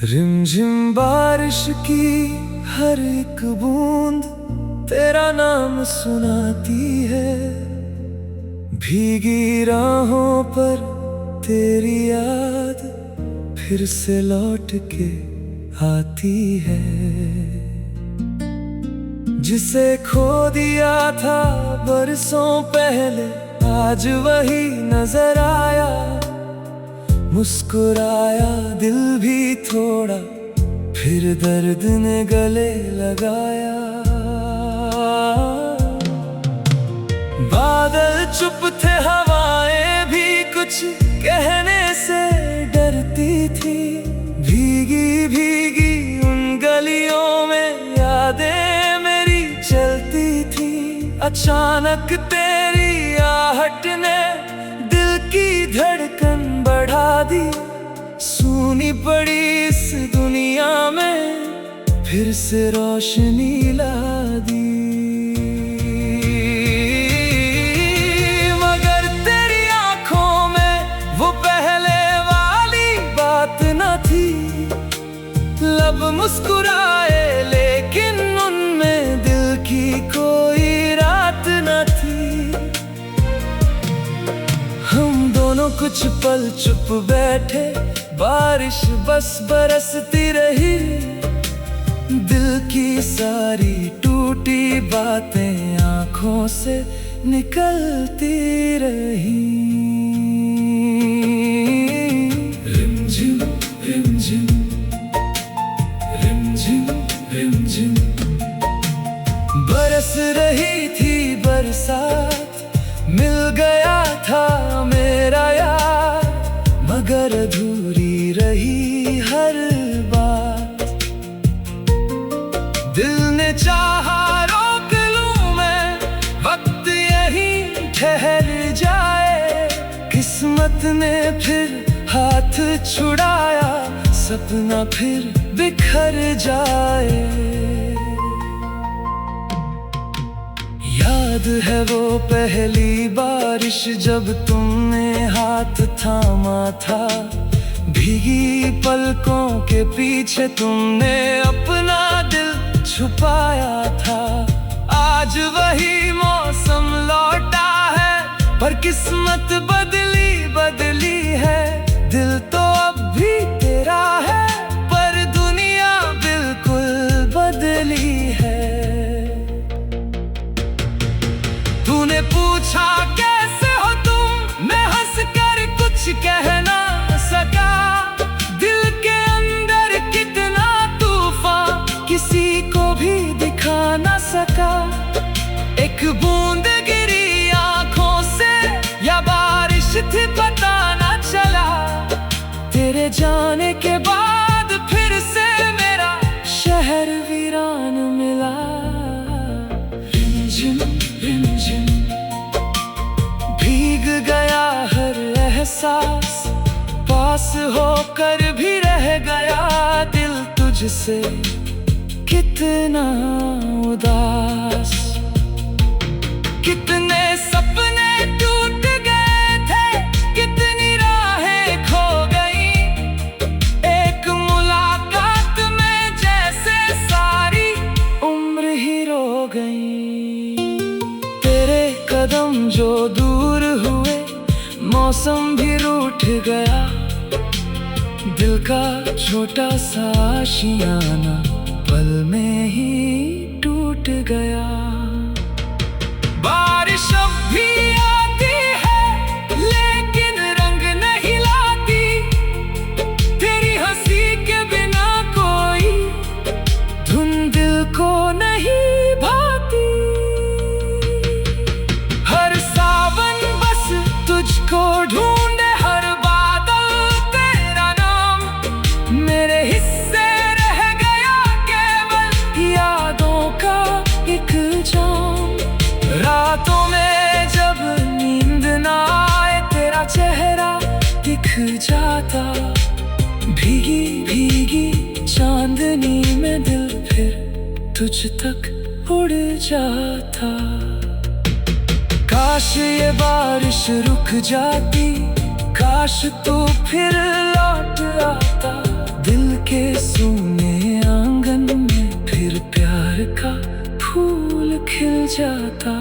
रिमझिम बारिश की हर एक बूंद तेरा नाम सुनाती है। भीगी राहों पर तेरी याद फिर से लौट के आती है। जिसे खो दिया था बरसों पहले आज वही नजर आया। मुस्कुराया दिल भी थोड़ा, फिर दर्द ने गले लगाया। बादल चुप थे, हवाएं भी कुछ कहने से डरती थी। भीगी भीगी उन गलियों में यादें मेरी चलती थी। अचानक तेरी आहट ने दिल की धड़कन बढ़ा दी। सूनी पड़ी इस दुनिया में फिर से रोशनी ला दी। मगर तेरी आंखों में वो पहले वाली बात न थी। लब मुस्कुराए लेकिन उनमें दिल की कोई रात न थी। हम दोनों कुछ पल चुप बैठे, बारिश बस बरसती रही। दिल की सारी टूटी बातें आंखों से निकलती रही। रिमझिम रिमझिम रिमझिम रिमझिम बरस रही थी बरसात। मिल गया था मेरा यार, मगर अधूरी रही हर बात। दिल ने चाहा रोक लूं मैं, वक्त यहीं ठहर जाए। किस्मत ने फिर हाथ छुड़ाया, सपना फिर बिखर जाए। याद है वो पहली बारिश जब तुमने हाथ थामा था। भीगी पलकों के पीछे तुमने अपना दिल छुपाया था। आज वही मौसम लौटा है, पर किस्मत बदली बदली है। दिल तो अब भी तेरा है, पर दुनिया बिल्कुल बदली है। तूने पूछा कैसे हो तुम, मैं हंस कर कुछ कह ना सका। दिल के अंदर कितना तूफान किसी को भी दिखा ना सका। एक बूंद गिरी आंखों से या बारिश थी पता ना चला। तेरे जाने के बाद फिर से मेरा शहर वीरान मिला। रिमझिम रिमझिम भीग गया हर एहसास। पास होकर भी रह गया दिल तुझसे कितना उदास। कितने सपने टूट गए थे, कितनी राहें खो गई। एक मुलाकात में जैसे सारी उम्र ही रो गई। तेरे कदम जो दूर हुए, मौसम भी रूठ गया। दिल का छोटा सा आशियाना पल में ही टूट गया। बारिश अब भी आती है लेकिन रंग नहीं लाती। तेरी हंसी के बिना कोई धुन दिल को नहीं भाती। हर सावन बस तुझको ढूंढे, हर बादल तेरा नाम। मेरे हिस्से रह गया केवल यादों का एक जाम। रातों में जब नींद ना आए, तेरा चेहरा दिख जाता। भीगी भीगी चांदनी में दिल फिर तुझ तक उड़ जाता। काश ये बारिश रुक जाती, काश तू फिर लौट आता। दिल के सूने आंगन में फिर प्यार का फूल खिल जाता।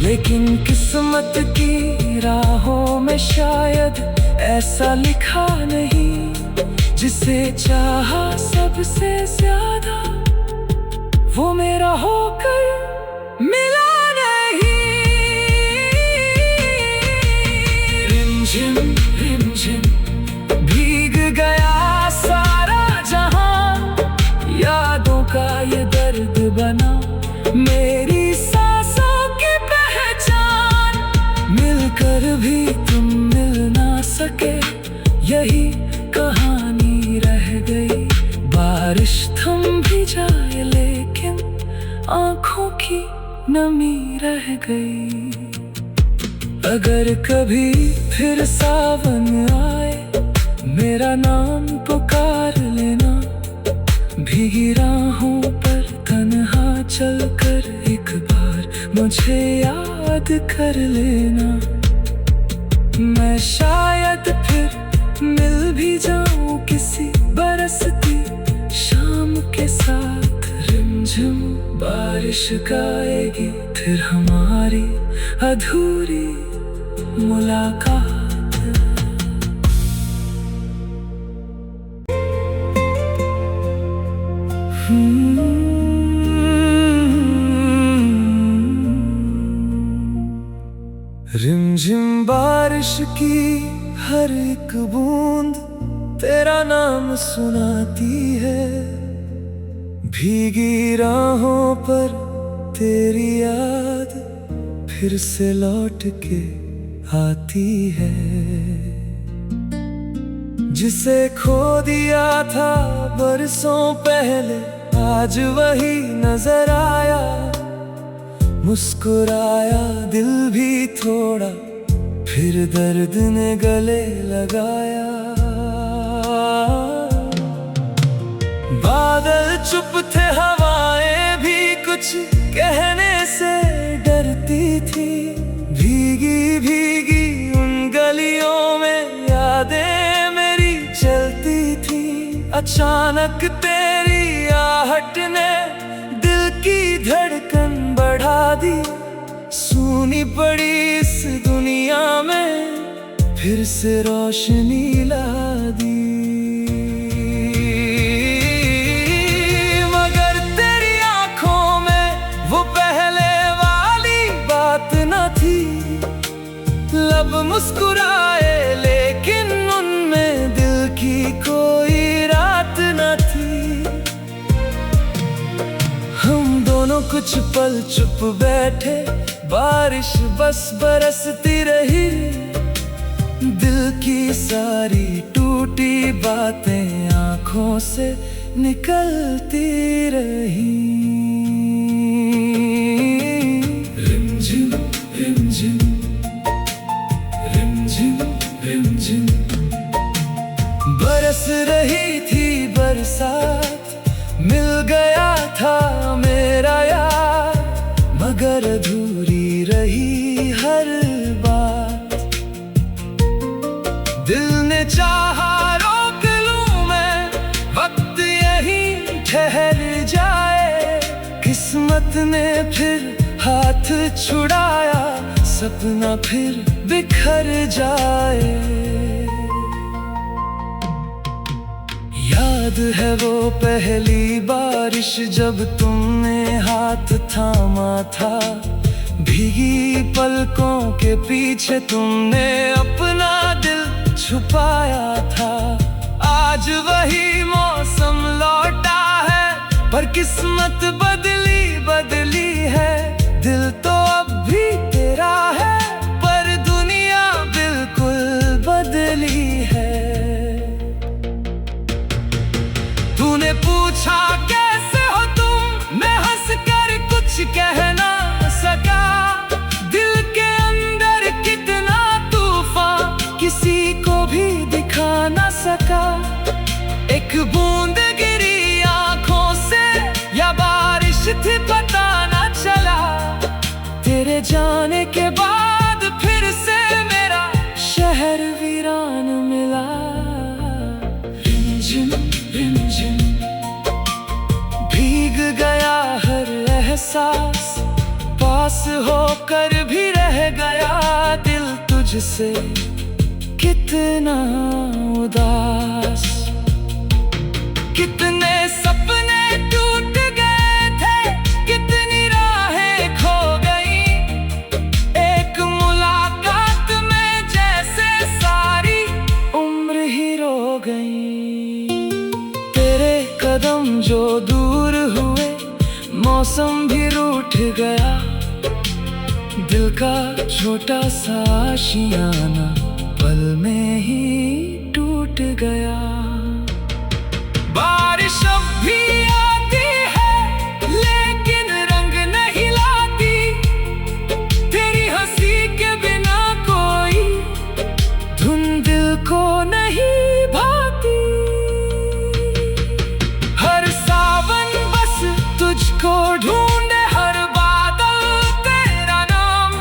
लेकिन किस्मत की राहों में शायद ऐसा लिखा नहीं, जिसे चाहा सबसे ज्यादा वो मेरा होकर मिला नहीं। रिमझिम रिमझिम भीग गया सारा जहां, यादों का ये दर्द बना मेरी सांसों की पहचान। मिलकर भी तुम मिल ना सके, यही कहानी रह गई। बारिश थम भी जाए लेकिन आंखों की नमी रह गई। अगर कभी फिर सावन आए, मेरा नाम पुकार लेना। भीगी राहों पर तन्हा चलकर एक बार मुझे याद कर लेना। मैं शायद फिर मिल भी जाऊं किसी बरसती शाम के साथ। रिमझिम बारिश गाएगी फिर हमारी अधूरी मुलाकात। रिमझिम बारिश की हर एक बूंद तेरा नाम सुनाती है। भीगी राहों पर तेरी याद फिर से लौट के आती है। जिसे खो दिया था बरसों पहले, आज वही नजर आया। मुस्कुराया दिल भी थोड़ा, फिर दर्द ने गले लगाया। बादल चुप थे, हवाएं भी कुछ कहने से डरती थी। भीगी भीगी उन गलियों में यादें मेरी चलती थी। अचानक तेरी आहट ने दिल की धड़कन बढ़ा दी। सूनी पड़ी इस दुनिया में फिर से रोशनी ला दी। मगर तेरी आंखों में वो पहले वाली बात न थी। लब मुस्कुराए लेकिन उनमें दिल की कोई रात न थी। हम दोनों कुछ पल चुप बैठे, बारिश बस बरसती रही। दिल की सारी टूटी बातें आंखों से निकलती रही। रिमझिम रिमझिम रिमझिम रिमझिम बरस रही थी बरसात। मिल गया था मेरा यार, मगर अधूरी रही हर बात। दिल ने चाहा रोक लूं मैं, वक्त यहीं ठहर जाए। किस्मत ने फिर हाथ छुड़ाया, सपना फिर बिखर जाए। याद है वो पहली बारिश जब तुमने हाथ थामा था। भीगी पलकों के पीछे तुमने अपना दिल छुपाया था। आज वही मौसम लौटा है, पर किस्मत बदली बदली है। दिल तो अब भी तेरा है, पर दुनिया बिल्कुल बदली है। तूने पूछा कैसे हो तुम, मैं हंस कर कुछ कह ना सका। दिल के अंदर कितना तूफान किसी को भी दिखा ना सका। एक बूंद गिरी आंखों से या बारिश थी पता ना चला। तेरे जाने के बाद फिर से मेरा शहर वीरान मिला। रिमझिम रिमझिम भीग गया हर एहसास, पास होकर भी रह गया दिल तुझसे कितना उदास। कितने सपने टूट गए थे, कितनी राहें खो गई, एक मुलाकात में जैसे सारी उम्र ही रो गई। तेरे कदम जो दूर हुए, मौसम भी रूठ गया, दिल का छोटा सा आशियाना पल में ही टूट गया। बारिश अब भी आती है लेकिन रंग नहीं लाती, तेरी हंसी के बिना कोई धुन दिल को नहीं भाती। हर सावन बस तुझको ढूंढे, हर बादल तेरा नाम,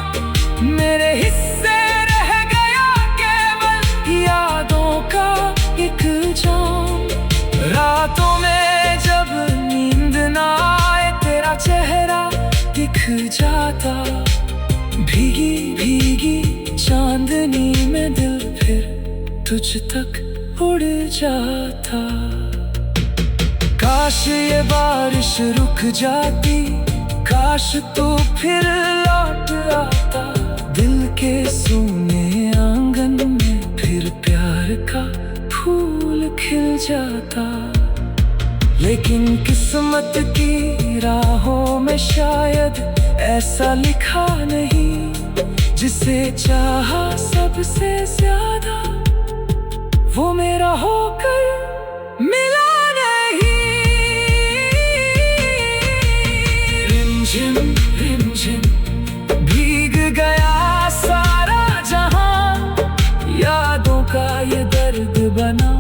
मेरे हिस्से रह गया केवल यादों का एक जाम। रातों में जब नींद ना आए, तेरा चेहरा दिख जाता, भीगी भीगी चांदनी में दिल फिर तुझ तक उड़ जाता। काश ये बारिश रुक जाती, काश तू फिर लौट आता, दिल के सूने आंगन में फिर प्यार का फूल खिल जाता। लेकिन किस्मत की राहों में शायद ऐसा लिखा नहीं, जिसे चाहा सबसे ज्यादा वो मेरा होकर मिला नहीं। रिमझिम रिमझिम भीग गया सारा जहां, यादों का ये दर्द बना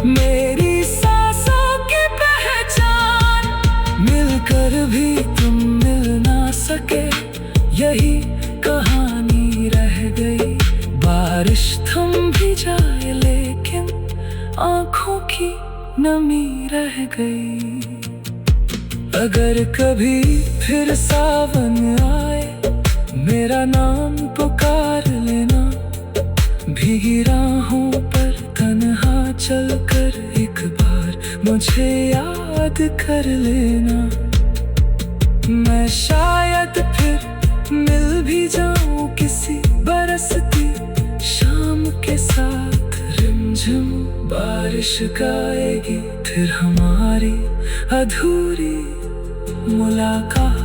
मेरी सांसों की पहचान। मिलकर भी तुम मिल ना सके, यही कहानी रह गई। बारिश थम भी जाए लेकिन आंखों की नमी रह गई। अगर कभी फिर सावन आए, मेरा नाम पुकार लेना, भीगी राहों पर तन्हा चलकर एक बार मुझे याद कर लेना। मैं शायद फिर मिल भी जाऊं किसी बरसती शाम के साथ। रिमझिम बारिश गाएगी फिर हमारी अधूरी मुलाकात।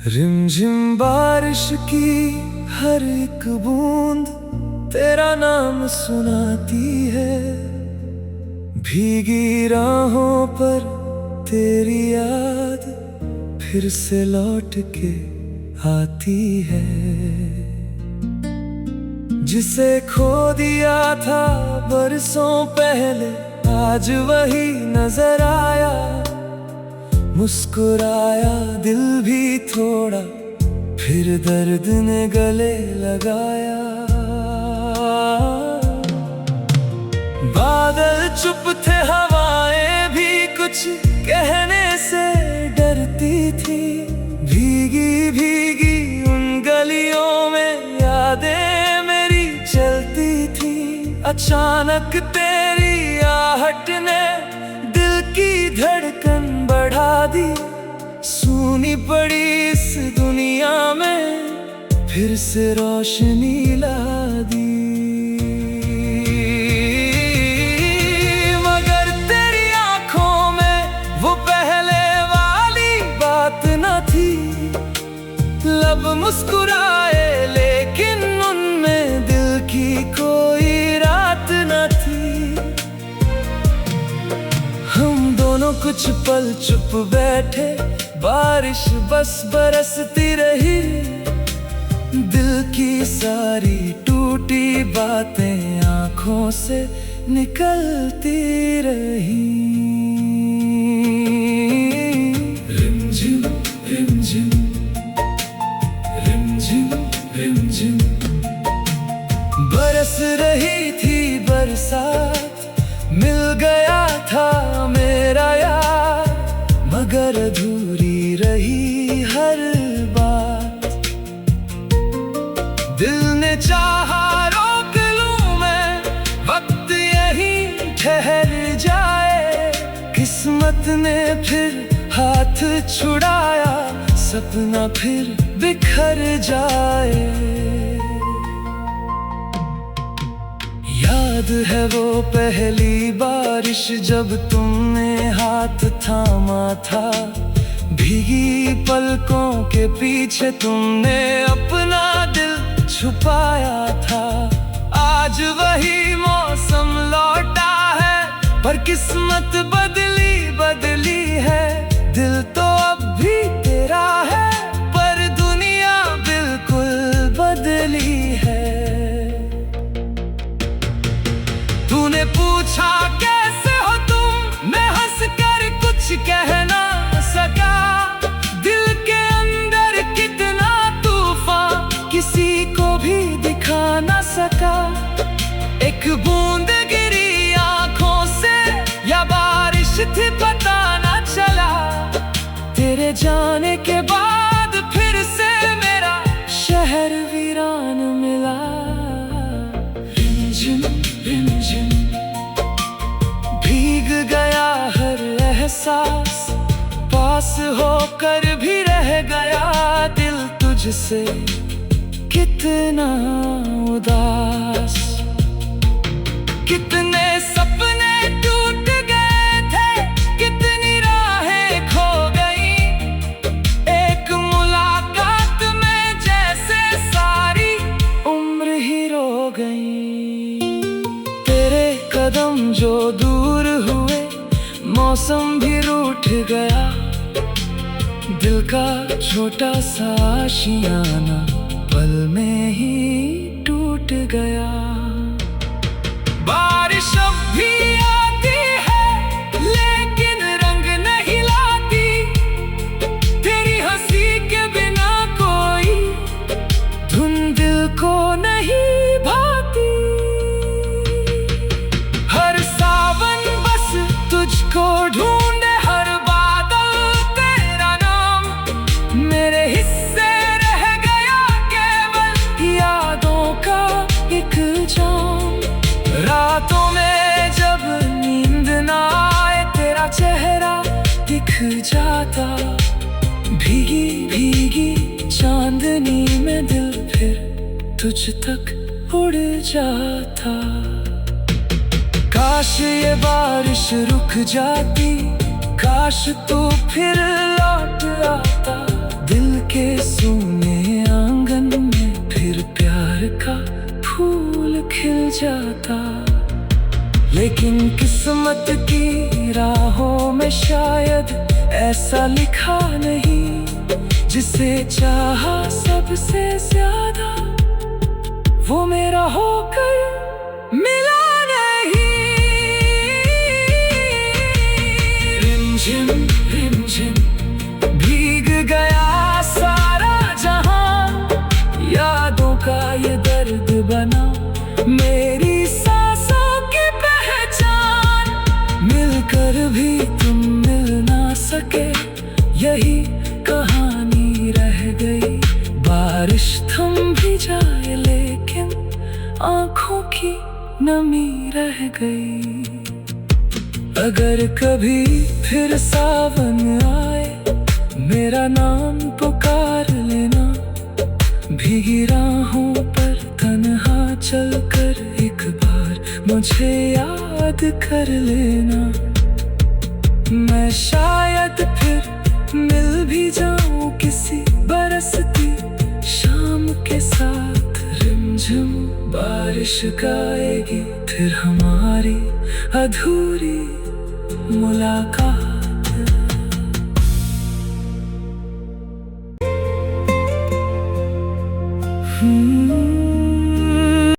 रिमझिम बारिश की हर एक बूंद तेरा नाम सुनाती है, भीगी राहों पर तेरी याद फिर से लौट के आती है। जिसे खो दिया था बरसों पहले, आज वही नजर आया, मुस्कुराया दिल भी थोड़ा, फिर दर्द ने गले लगाया। बादल चुप थे, हवाएं भी कुछ कहने से डरती थी, भीगी भीगी उन गलियों में यादें मेरी चलती थी। अचानक तेरी आहट ने दिल की धड़कन बढ़ा दी, सूनी पड़ी इस दुनिया में फिर से रोशनी ला दी। मगर तेरी आंखों में वो पहले वाली बात न थी, लब मुस्कुराए लेकिन उनमें दिल की कोई रात न थी। हम दोनों कुछ पल चुप बैठे, बारिश बस बरसती रही, दिल की सारी टूटी टूटी बातें आंखों से निकलती रही। रिमझिम रिमझिम रिमझिम रिमझिम बरस रही थी बरसात, मिल गया था मेरा यार, मगर अधूरी रही हर बात। दिल ने चाहा रोक लूं मैं, वक्त यहीं ठहर जाए, किस्मत ने फिर हाथ छुड़ाया, सपना फिर बिखर जाए। याद है वो पहली बारिश जब तुमने हाथ थामा था, भीगी पलकों के पीछे तुमने अपना दिल छुपाया था। आज वही मौसम लौटा है, पर किस्मत बदली बदली है। दिल तो अब भी तेरा है, पर दुनिया बिल्कुल बदली है। तूने पूछा कैसे हो तुम, मैं हंस कर कुछ कह ना सका। दिल के अंदर कितना तूफान, किसी को भी दिखा ना सका। एक बूंद गिरी आंखों से या बारिश थी पता ना चला। तेरे जाने के बाद फिर से मेरा शहर वीरान मिला। रिमझिम रिमझिम भीग गया हर एहसास, पास होकर भी रह गया दिल तुझसे कितना उदास। कितने सपने टूट गए थे, कितनी राहें खो गई, एक मुलाकात में जैसे सारी उम्र ही रो गई। तेरे कदम जो दूर हुए, मौसम भी रूठ गया, दिल का छोटा सा आशियाना पल में ही टूट गया। बारिश अब भी आती है, लेकिन रंग नहीं लाती, तेरी हंसी के बिना कोई धुन दिल को नहीं भाती। हर सावन बस तुझको ढूंढे, हर बादल तेरा नाम, मेरे हिस्से रह गया केवल यादों का एक जाम। रातों में जब नींद ना आए, तेरा चेहरा दिख जाता, भीगी भीगी चांदनी में दिल फिर तुझ तक उड़ जाता। काश ये बारिश रुक जाती, काश तू फिर लौट आता, दिल के सूने आंगन में फिर प्यार का फूल खिल जाता। लेकिन किस्मत की राहों में शायद ऐसा लिखा नहीं, जिसे चाहा सबसे ज्यादा वो मेरा होकर मिला नहीं। रिमझिम रिमझिम भीग गया सारा जहां, यादों का ये दर्द बना मेरी सांसों की पहचान। मिलकर भी तुम मिल ना सके, यही कहानी रह गई। बारिश थम भी जाए, लेकिन आंखों की नमी रह गई। अगर कभी फिर सावन आए, मेरा नाम पुकार लेना, भीगी राहों पर तन्हा चलकर एक बार मुझे याद कर लेना। मैं शायद फिर मिल भी जाऊं किसी बरसती शाम के साथ। रिमझिम बारिश गाएगी फिर हमारी अधूरी मुलाकात।